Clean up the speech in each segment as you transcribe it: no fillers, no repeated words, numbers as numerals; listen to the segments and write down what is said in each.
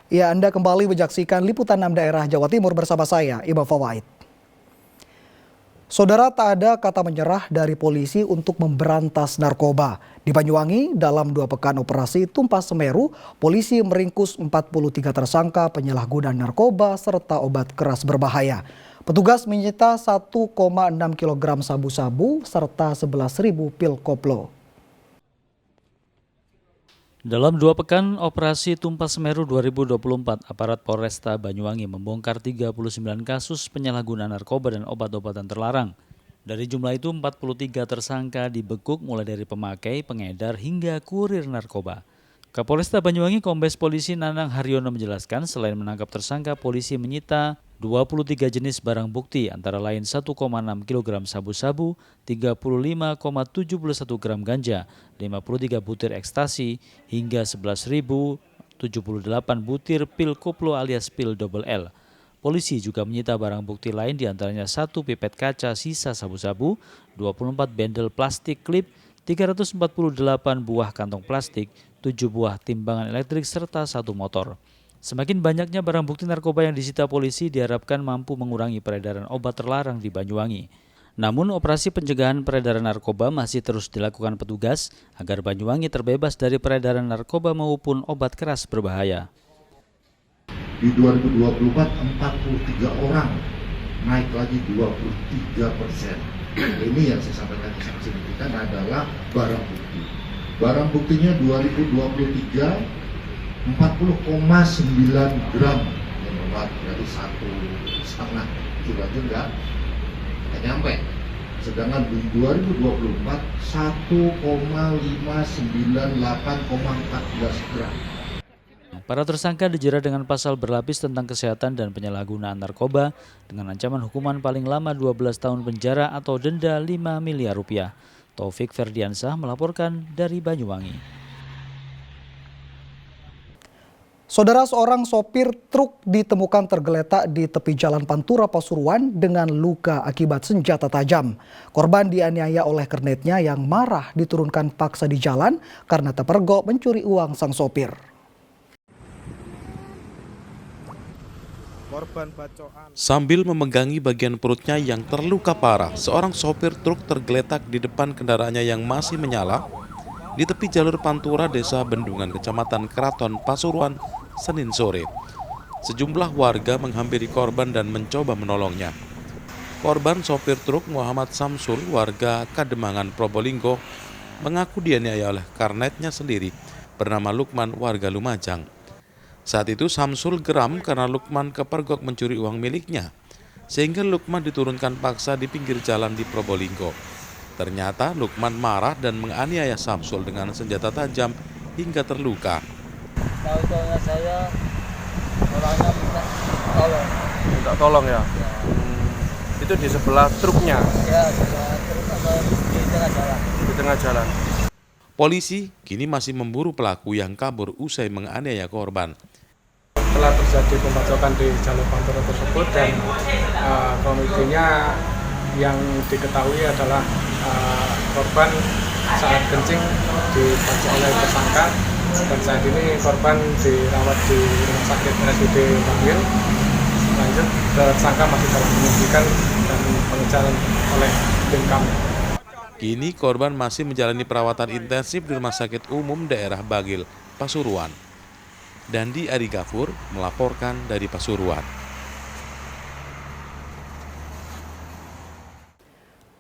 Ya, Anda kembali menyaksikan Liputan 6 Daerah Jawa Timur bersama saya, Imam Fawaid. Saudara, tak ada kata menyerah dari polisi untuk memberantas narkoba. Di Banyuwangi, dalam 2 pekan operasi Tumpas Semeru, polisi meringkus 43 tersangka penyalahgunaan narkoba serta obat keras berbahaya. Petugas menyita 1,6 kg sabu-sabu serta 11.000 pil koplo. Dalam 2 pekan operasi Tumpas Semeru 2024, aparat Polresta Banyuwangi membongkar 39 kasus penyalahgunaan narkoba dan obat-obatan terlarang. Dari jumlah itu, 43 tersangka dibekuk mulai dari pemakai, pengedar, hingga kurir narkoba. Kapolresta Banyuwangi Kombes Polisi Nanang Haryono menjelaskan, selain menangkap tersangka, polisi menyita 23 jenis barang bukti, antara lain 1,6 kg sabu-sabu, 35,71 gram ganja, 53 butir ekstasi, hingga 11.078 butir pil koplo alias pil double L. Polisi juga menyita barang bukti lain diantaranya 1 pipet kaca sisa sabu-sabu, 24 bendel plastik klip, 348 buah kantong plastik, 7 buah timbangan elektrik, serta 1 motor. Semakin banyaknya barang bukti narkoba yang disita polisi diharapkan mampu mengurangi peredaran obat terlarang di Banyuwangi. Namun operasi pencegahan peredaran narkoba masih terus dilakukan petugas agar Banyuwangi terbebas dari peredaran narkoba maupun obat keras berbahaya. Di 2024 43 orang, naik lagi 23%. Ini yang saya sampaikan yang sangat signifikan adalah barang bukti. Barang buktinya 2023 40,9 gram yang obat, berarti 1,5 kilo aja enggak nyampe. Sedangkan di 2024 1,598,14 gram. Para tersangka dijerat dengan pasal berlapis tentang kesehatan dan penyalahgunaan narkoba dengan ancaman hukuman paling lama 12 tahun penjara atau denda 5 miliar rupiah. Taufik Ferdiansah melaporkan dari Banyuwangi. Saudara, seorang sopir truk ditemukan tergeletak di tepi jalan Pantura Pasuruan dengan luka akibat senjata tajam. Korban dianiaya oleh kernetnya yang marah diturunkan paksa di jalan karena terpergok mencuri uang sang sopir. Sambil memegangi bagian perutnya yang terluka parah, seorang sopir truk tergeletak di depan kendaraannya yang masih menyala di tepi jalur Pantura, Desa Bendungan, Kecamatan Keraton, Pasuruan, Senin sore. Sejumlah warga menghampiri korban dan mencoba menolongnya. Korban, sopir truk Muhammad Samsul, warga Kademangan, Probolinggo, mengaku dianiaya oleh karnetnya sendiri bernama Lukman, warga Lumajang. Saat itu Samsul geram karena Lukman kepergok mencuri uang miliknya, sehingga Lukman diturunkan paksa di pinggir jalan di Probolinggo. Ternyata Lukman marah dan menganiaya Samsul dengan senjata tajam hingga terluka. Tahu-tahunya saya orangnya minta tolong. Minta tolong ya? Itu di sebelah truknya? Ya, sebelah truk atau di tengah jalan. Di tengah jalan. Polisi kini masih memburu pelaku yang kabur usai menganiaya korban. Telah terjadi pembacokan di jalur Pantura tersebut dan kronologinya yang diketahui adalah korban saat kencing dibacok oleh tersangka, dan saat ini korban dirawat di rumah sakit RSUD Bangil. Lanjut, tersangka masih dalam penyelidikan dan pengejaran oleh tim kami. Kini korban masih menjalani perawatan intensif di Rumah Sakit Umum Daerah Bangil, Pasuruan. Dandi Ari Gafur melaporkan dari Pasuruan.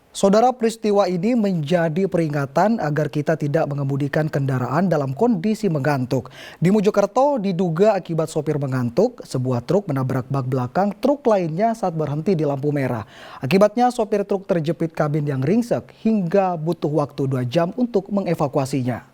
Saudara, peristiwa ini menjadi peringatan agar kita tidak mengemudikan kendaraan dalam kondisi mengantuk. Di Mojokerto diduga akibat sopir mengantuk, sebuah truk menabrak bak belakang truk lainnya saat berhenti di lampu merah. Akibatnya sopir truk terjepit kabin yang ringsek hingga butuh waktu 2 jam untuk mengevakuasinya.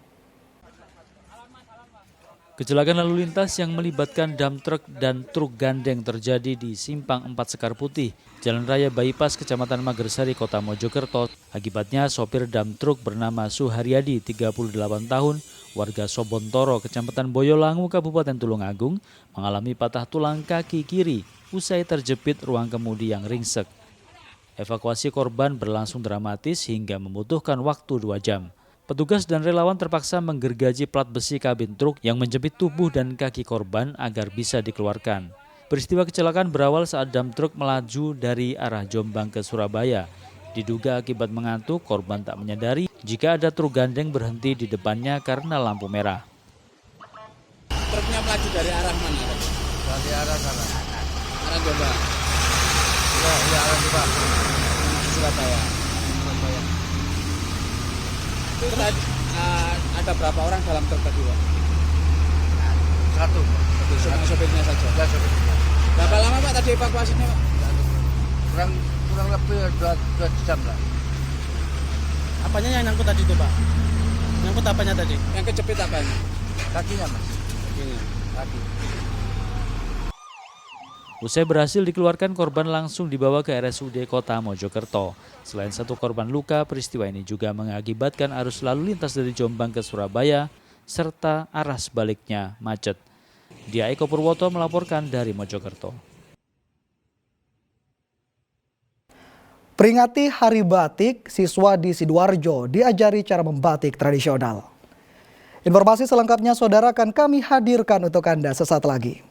Kecelakaan lalu lintas yang melibatkan dam truk dan truk gandeng terjadi di Simpang 4 Sekar Putih, Jalan Raya Bypass, Kecamatan Magersari, Kota Mojokerto. Akibatnya sopir dam truk bernama Suharyadi, 38 tahun, warga Sobontoro, Kecamatan Boyolangu, Kabupaten Tulungagung, mengalami patah tulang kaki kiri usai terjepit ruang kemudi yang ringsek. Evakuasi korban berlangsung dramatis hingga membutuhkan waktu 2 jam. Petugas dan relawan terpaksa menggergaji plat besi kabin truk yang menjepit tubuh dan kaki korban agar bisa dikeluarkan. Peristiwa kecelakaan berawal saat dam truk melaju dari arah Jombang ke Surabaya. Diduga akibat mengantuk, korban tak menyadari jika ada truk gandeng berhenti di depannya karena lampu merah. Truknya melaju dari arah mana? Dari arah sana. Arah Jombang. Ya arah Jombang. Surabaya. Itu tadi ada berapa orang dalam truk tadi, Pak? Satu. Cuma sopirnya saja. Ya sopirnya. Berapa lama Pak tadi evakuasinya, Pak? Kurang lebih 2 jam lah. Apanya yang nyangkut tadi itu, Pak? Nyangkut apanya tadi? Yang kejepit apanya? Kakinya mas. Kakinya. Kaki. Usai berhasil dikeluarkan, korban langsung dibawa ke RSUD Kota Mojokerto. Selain satu korban luka, peristiwa ini juga mengakibatkan arus lalu lintas dari Jombang ke Surabaya serta arah sebaliknya macet. Dia Eko Purwoto melaporkan dari Mojokerto. Peringati Hari Batik, siswa di Sidoarjo diajari cara membatik tradisional. Informasi selengkapnya saudara akan kami hadirkan untuk Anda sesaat lagi.